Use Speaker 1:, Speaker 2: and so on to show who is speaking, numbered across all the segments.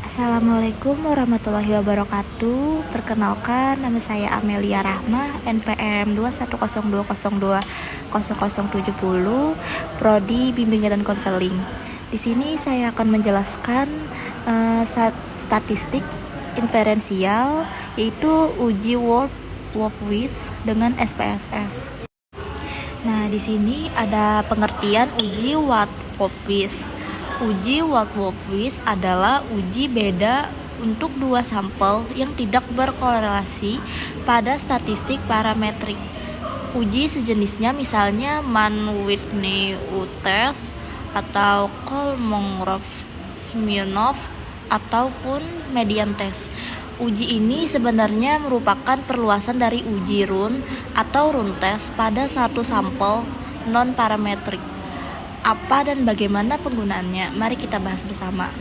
Speaker 1: Assalamualaikum warahmatullahi wabarakatuh. Perkenalkan, nama saya Amelia Rahmah, NPM 21020220070, Prodi Bimbingan dan Konseling. Di sini saya akan menjelaskan statistik inferensial, yaitu uji Wolfowitz dengan SPSS. Nah, di sini ada pengertian uji Wolfowitz. Uji Wolfowitz adalah uji beda untuk dua sampel yang tidak berkorelasi pada statistik parametrik. Uji sejenisnya misalnya Mann-Whitney test atau Kolmogorov-Smirnov ataupun median test. Uji ini sebenarnya merupakan perluasan dari uji Run atau Run test pada satu sampel non-parametrik. Apa dan bagaimana penggunaannya? Mari kita bahas bersama.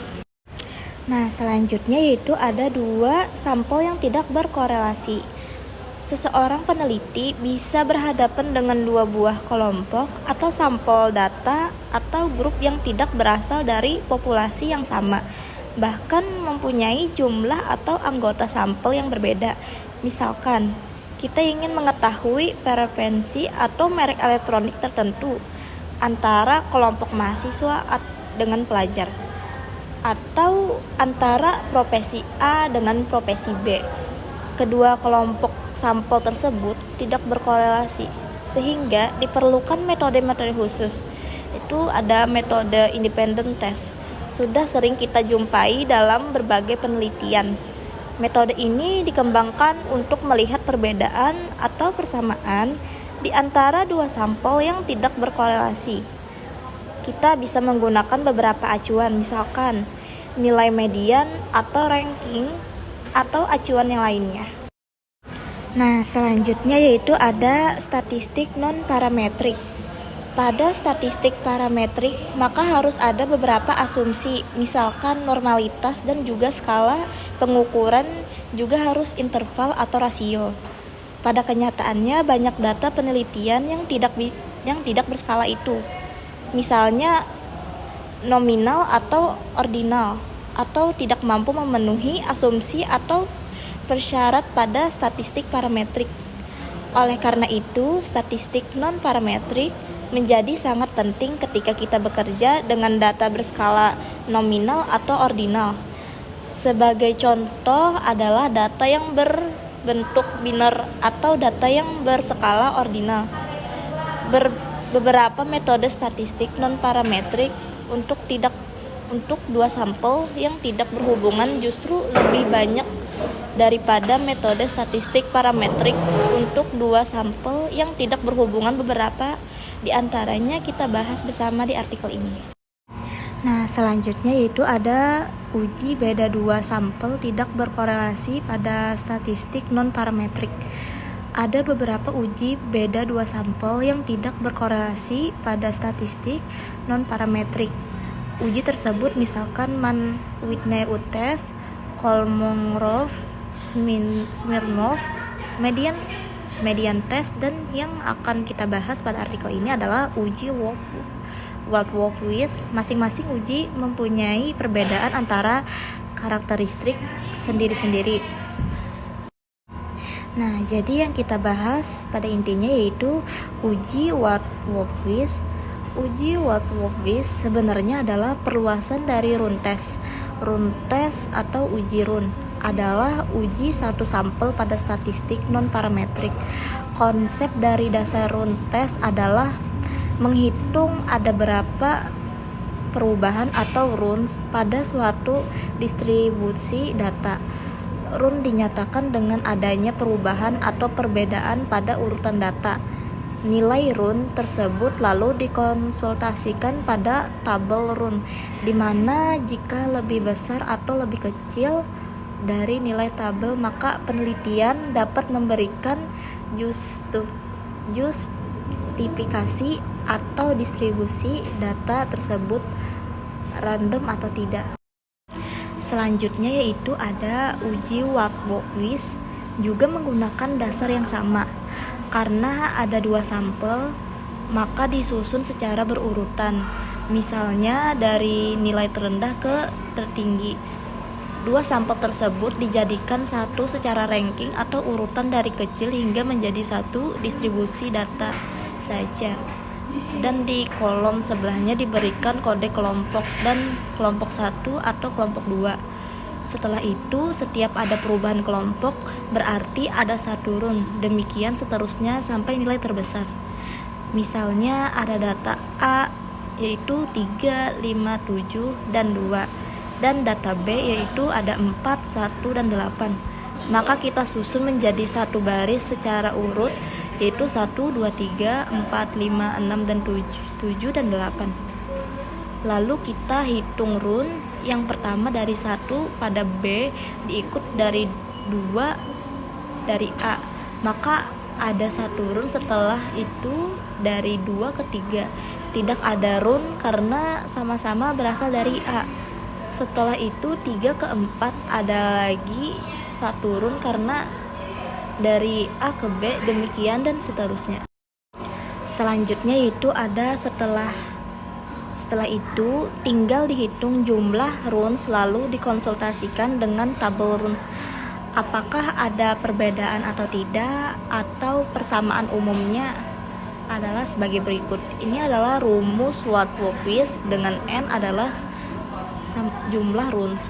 Speaker 1: Nah, selanjutnya yaitu ada dua sampel yang tidak berkorelasi. Seseorang peneliti bisa berhadapan dengan dua buah kelompok atau sampel data atau grup yang tidak berasal dari populasi yang sama, bahkan mempunyai jumlah atau anggota sampel yang berbeda. Misalkan, kita ingin mengetahui preferensi atau merek elektronik tertentu antara kelompok mahasiswa dengan pelajar, atau antara profesi A dengan profesi B. Kedua kelompok sampel tersebut tidak berkorelasi, sehingga diperlukan metode-metode khusus. Itu ada metode independent test. Sudah sering kita jumpai dalam berbagai penelitian. Metode ini dikembangkan untuk melihat perbedaan atau persamaan di antara dua sampel yang tidak berkorelasi. Kita bisa menggunakan beberapa acuan, misalkan nilai median atau ranking atau acuan yang lainnya. Nah, selanjutnya yaitu ada statistik non-parametrik. Pada statistik parametrik, maka harus ada beberapa asumsi, misalkan normalitas dan juga skala pengukuran, juga harus interval atau rasio. Pada kenyataannya banyak data penelitian yang tidak berskala itu. Misalnya nominal atau ordinal, atau tidak mampu memenuhi asumsi atau persyarat pada statistik parametrik. Oleh karena itu, statistik non-parametrik menjadi sangat penting ketika kita bekerja dengan data berskala nominal atau ordinal. Sebagai contoh adalah data yang bentuk biner atau data yang berskala ordinal. Beberapa metode statistik non-parametrik untuk dua sampel yang tidak berhubungan justru lebih banyak daripada metode statistik parametrik untuk dua sampel yang tidak berhubungan. Beberapa di antaranya kita bahas bersama di artikel ini. Nah, selanjutnya yaitu ada uji beda dua sampel tidak berkorelasi pada statistik non-parametrik. Ada beberapa uji beda dua sampel yang tidak berkorelasi pada statistik non-parametrik. Uji tersebut misalkan Mann-Whitney test, Kolmogorov-Smirnov, median test, dan yang akan kita bahas pada artikel ini adalah uji Wolfowitz. Masing-masing uji mempunyai perbedaan antara karakteristik sendiri-sendiri. Nah, jadi yang kita bahas pada intinya yaitu uji Wolfowitz. Uji Wolfowitz sebenarnya adalah perluasan dari Run test. Run test atau uji Run adalah uji satu sampel pada statistik non-parametrik. Konsep dari dasar Run test adalah menghitung ada berapa perubahan atau runs pada suatu distribusi data. Run dinyatakan dengan adanya perubahan atau perbedaan pada urutan data. Nilai run tersebut lalu dikonsultasikan pada tabel run, di mana jika lebih besar atau lebih kecil dari nilai tabel, maka penelitian dapat memberikan justifikasi atau distribusi data tersebut random atau tidak. Selanjutnya yaitu ada uji Wolfowitz, juga menggunakan dasar yang sama. Karena ada dua sampel, maka disusun secara berurutan. Misalnya dari nilai terendah ke tertinggi. Dua sampel tersebut dijadikan satu secara ranking atau urutan dari kecil hingga menjadi satu distribusi data saja. Dan di kolom sebelahnya diberikan kode kelompok dan kelompok 1 atau kelompok 2. Setelah itu, setiap ada perubahan kelompok berarti ada satu run. Demikian seterusnya sampai nilai terbesar. Misalnya ada data A yaitu 3, 5, 7, dan 2. Dan data B yaitu ada 4, 1, dan 8. Maka kita susun menjadi satu baris secara urut yaitu 1, 2, 3, 4, 5, 6, dan 7, dan 8. Lalu kita hitung run. Yang pertama dari 1 pada B diikut dari 2 dari A. Maka ada satu run, setelah itu dari 2 ke 3. Tidak ada run karena sama-sama berasal dari A. Setelah itu 3 ke 4 ada lagi satu run karena dari A ke B, demikian dan seterusnya. Selanjutnya itu ada setelah itu tinggal dihitung jumlah runs lalu dikonsultasikan dengan tabel runs. Apakah ada perbedaan atau tidak, atau persamaan umumnya adalah sebagai berikut. Ini adalah rumus Watt-Walvis dengan N adalah jumlah runs.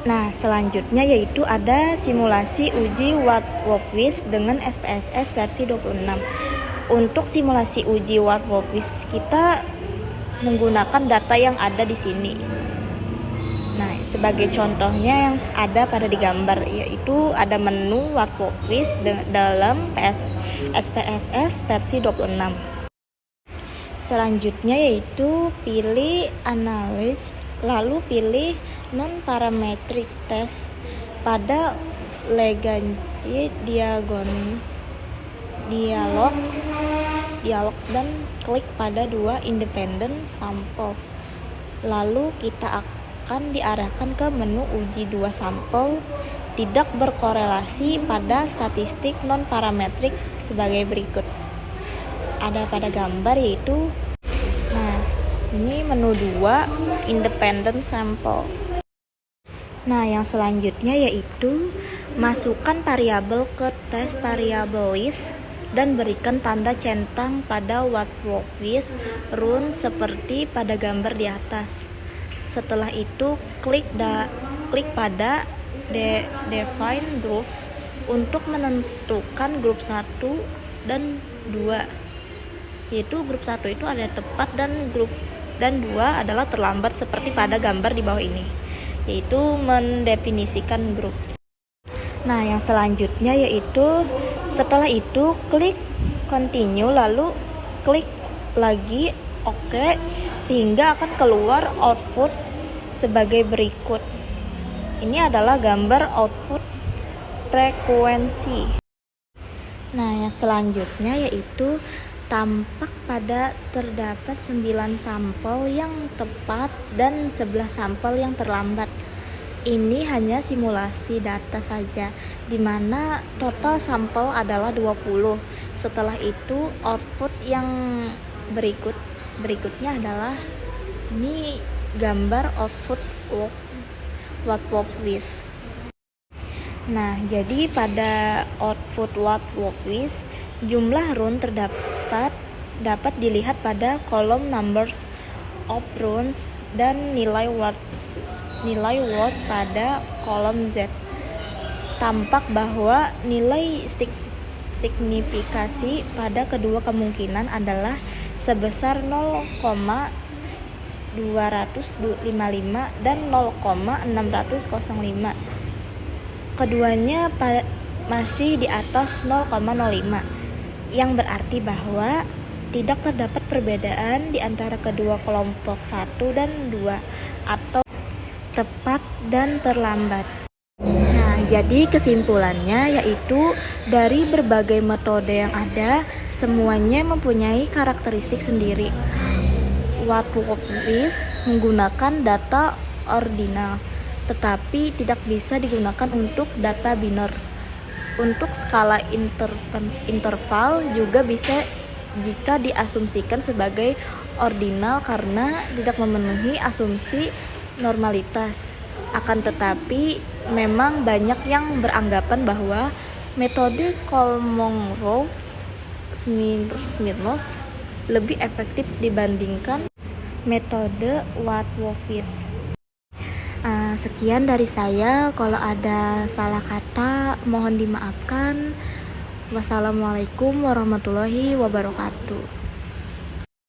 Speaker 1: Nah, selanjutnya yaitu ada simulasi uji Watt-Walvis dengan SPSS versi 26. Untuk simulasi uji Watt-Walvis kita menggunakan data yang ada di sini. Nah, sebagai contohnya yang ada pada di gambar yaitu ada menu Watt-Walvis dalam SPSS versi 26. Selanjutnya yaitu pilih analyze, lalu pilih non-parametric test pada Lagrange dialogs dan klik pada dua independent samples. Lalu kita akan diarahkan ke menu uji dua sampel tidak berkorelasi pada statistik non-parametrik sebagai berikut. Ada pada gambar yaitu, nah ini menu 2 independent sample. Nah, yang selanjutnya yaitu masukkan variabel ke test variable list dan berikan tanda centang pada Watt-Walvis run seperti pada gambar di atas. Setelah itu klik pada define group untuk menentukan grup 1 dan 2. Yaitu grup 1 itu ada tepat dan 2 adalah terlambat seperti pada gambar di bawah ini. Yaitu mendefinisikan grup. Nah, yang selanjutnya yaitu setelah itu klik continue lalu klik lagi OK sehingga akan keluar output sebagai berikut. Ini adalah gambar output frekuensi. Nah, yang selanjutnya yaitu tampak pada terdapat 9 sampel yang tepat dan 11 sampel yang terlambat. Ini hanya simulasi data saja, di mana total sampel adalah 20. Setelah itu output yang berikutnya adalah ini gambar output Watt-Walvis. Nah, jadi pada output Watt-Walvis jumlah run dapat dilihat pada kolom numbers of runs dan nilai watt pada kolom Z. Tampak bahwa nilai signifikasi pada kedua kemungkinan adalah sebesar 0,255 dan 0,605. Keduanya masih di atas 0,05, yang berarti bahwa tidak terdapat perbedaan di antara kedua kelompok 1 dan 2 atau tepat dan terlambat. Nah, jadi kesimpulannya yaitu dari berbagai metode yang ada, semuanya mempunyai karakteristik sendiri. Watt-Walvis menggunakan data ordinal, tetapi tidak bisa digunakan untuk data biner. Untuk skala interval juga bisa jika diasumsikan sebagai ordinal karena tidak memenuhi asumsi normalitas. Akan tetapi, memang banyak yang beranggapan bahwa metode Kolmogorov-Smirnov lebih efektif dibandingkan metode Watt-Wolfis. Sekian dari saya. Kalau ada salah kata, mohon dimaafkan. Wassalamualaikum warahmatullahi wabarakatuh.